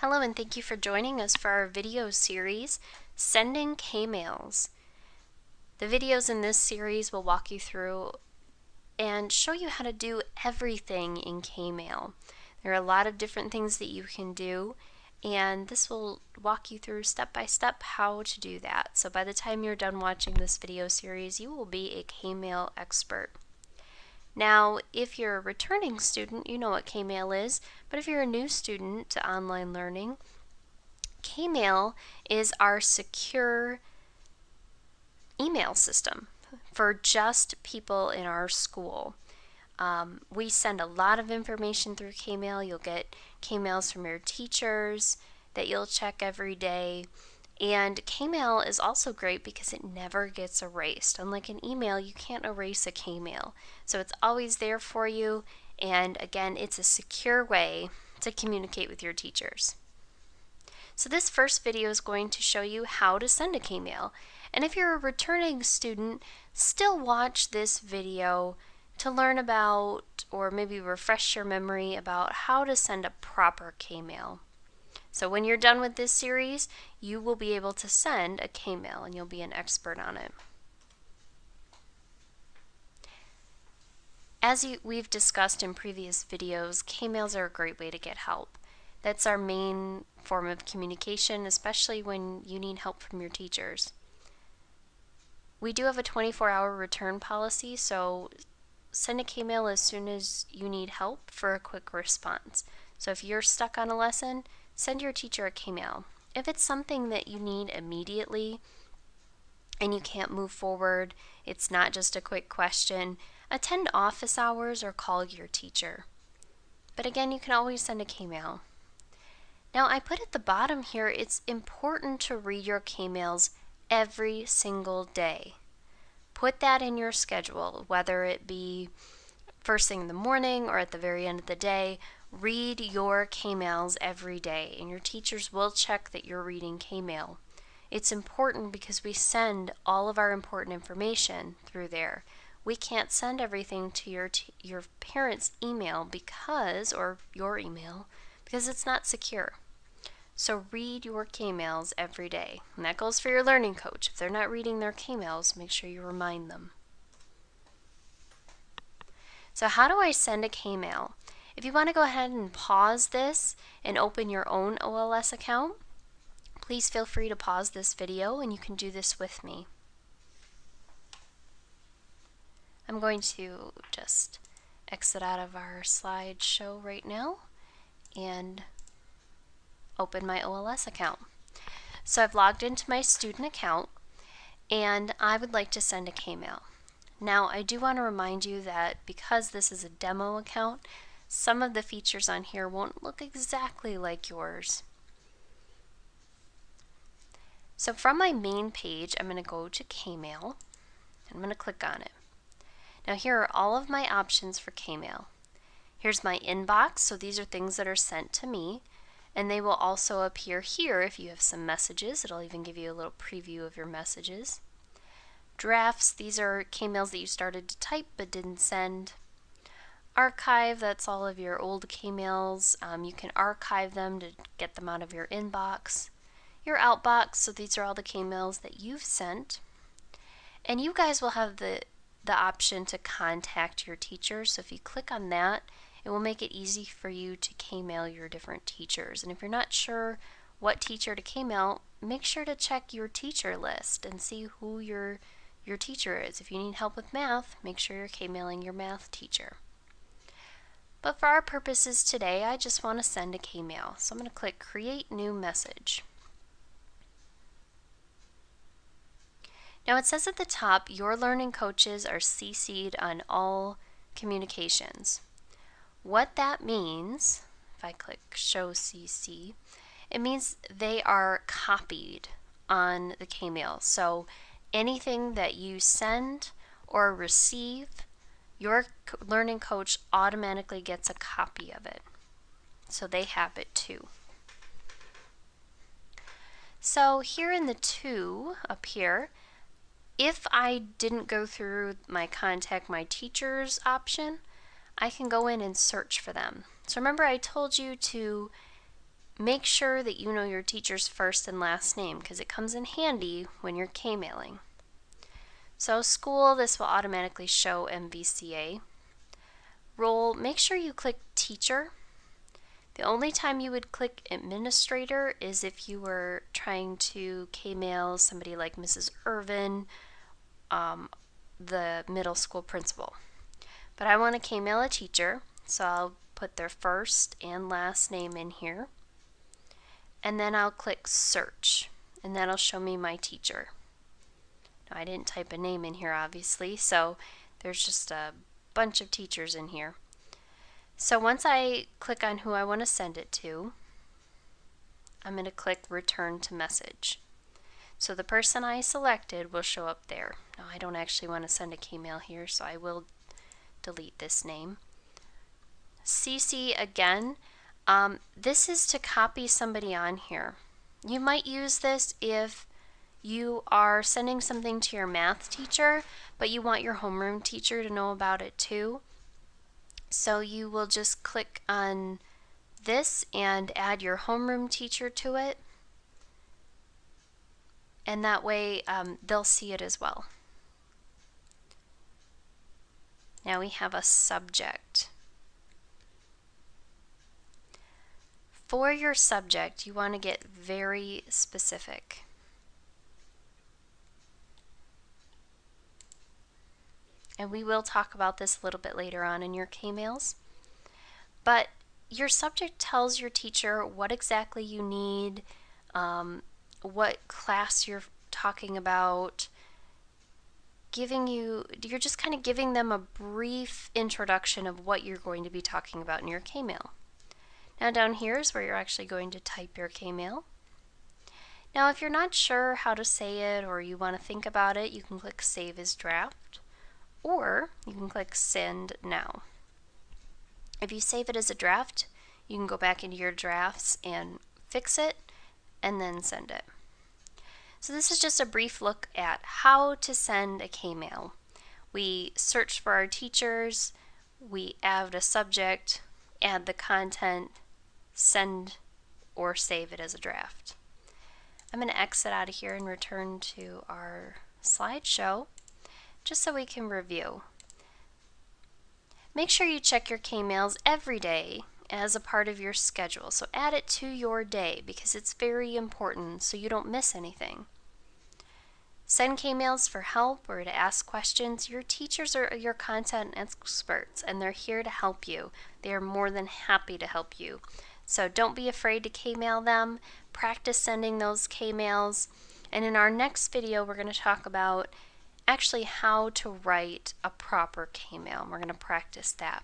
Hello and thank you for joining us for our video series, Sending Kmails. The videos in this series will walk you through and show you how to do everything in Kmail. There are a lot of different things that you can do, and this will walk you through step by step how to do that. So by the time you're done watching this video series, you will be a Kmail expert. Now, if you're a returning student, you know what Kmail is, but if you're a new student to online learning, Kmail is our secure email system for just people in our school. We send a lot of information through Kmail. You'll get Kmails from your teachers that you'll check every day. And Kmail is also great because it never gets erased. Unlike an email, you can't erase a Kmail. So it's always there for you. And again, it's a secure way to communicate with your teachers. So this first video is going to show you how to send a Kmail. And if you're a returning student, still watch this video to learn about, or maybe refresh your memory about how to send a proper Kmail. So when you're done with this series, you will be able to send a Kmail and you'll be an expert on it. As we've discussed in previous videos, Kmails are a great way to get help. That's our main form of communication, especially when you need help from your teachers. We do have a 24-hour return policy, so send a Kmail as soon as you need help for a quick response. So if you're stuck on a lesson, send your teacher a Kmail. If it's something that you need immediately and you can't move forward, it's not just a quick question, attend office hours or call your teacher. But again, you can always send a Kmail. Now I put at the bottom here, it's important to read your Kmails every single day. Put that in your schedule, whether it be first thing in the morning or at the very end of the day. Read your Kmails every day, and your teachers will check that you're reading Kmail. It's important because we send all of our important information through there. We can't send everything to your parents' email because it's not secure. So read your Kmails every day, and that goes for your learning coach. If they're not reading their Kmails, make sure you remind them. So how do I send a Kmail? If you want to go ahead and pause this and open your own OLS account, please feel free to pause this video and you can do this with me. I'm going to just exit out of our slideshow right now and open my OLS account. So I've logged into my student account and I would like to send a Kmail. Now I do want to remind you that because this is a demo account, some of the features on here won't look exactly like yours. So from my main page, I'm going to go to Kmail. I'm going to click on it. Now here are all of my options for Kmail. Here's my inbox, so these are things that are sent to me, and they will also appear here if you have some messages. It'll even give you a little preview of your messages. Drafts, these are Kmails that you started to type but didn't send. Archive, that's all of your old Kmails. You can archive them to get them out of your inbox. Your outbox, so these are all the Kmails that you've sent. And you guys will have the option to contact your teacher. So if you click on that, it will make it easy for you to Kmail your different teachers. And if you're not sure what teacher to Kmail, make sure to check your teacher list and see who your teacher is. If you need help with math, make sure you're Kmailing your math teacher. But for our purposes today, I just want to send a Kmail. So I'm going to click Create New Message. Now it says at the top, your learning coaches are CC'd on all communications. What that means, if I click Show CC, it means they are copied on the Kmail. So anything that you send or receive, your learning coach automatically gets a copy of it. So they have it too. So here in the two up here, if I didn't go through my Contact My Teachers option, I can go in and search for them. So remember I told you to make sure that you know your teacher's first and last name because it comes in handy when you're kmailing. So school, this will automatically show MVCA. Role, make sure you click teacher. The only time you would click administrator is if you were trying to kmail somebody like Mrs. Irvin, the middle school principal. But I want to kmail a teacher, so I'll put their first and last name in here. And then I'll click search, and that'll show me my teacher. Now, I didn't type a name in here, obviously, so there's just a bunch of teachers in here. So once I click on who I want to send it to, I'm going to click return to message. So the person I selected will show up there. Now I don't actually want to send a kmail here, so I will delete this name. CC again, this is to copy somebody on here. You might use this if you are sending something to your math teacher, but you want your homeroom teacher to know about it too. So you will just click on this and add your homeroom teacher to it, and that way they'll see it as well. Now we have a subject. For your subject, you want to get very specific. And we will talk about this a little bit later on in your kmails. But your subject tells your teacher what exactly you need, what class you're talking about, you're just kind of giving them a brief introduction of what you're going to be talking about in your kmail. Now down here is where you're actually going to type your kmail. Now if you're not sure how to say it or you want to think about it, you can click Save as Draft, or you can click Send Now. If you save it as a draft, you can go back into your drafts and fix it and then send it. So this is just a brief look at how to send a kmail. We search for our teachers, we add a subject, add the content, send or save it as a draft. I'm going to exit out of here and return to our slideshow just so we can review. Make sure you check your kmails every day as a part of your schedule. So add it to your day because it's very important so you don't miss anything. Send kmails for help or to ask questions. Your teachers are your content experts and they're here to help you. They are more than happy to help you. So don't be afraid to kmail them. Practice sending those kmails. And in our next video, we're going to talk about actually how to write a proper kmail. We're going to practice that.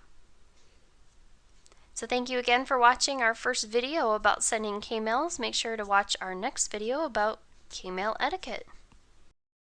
So thank you again for watching our first video about sending kmails. Make sure to watch our next video about kmail etiquette.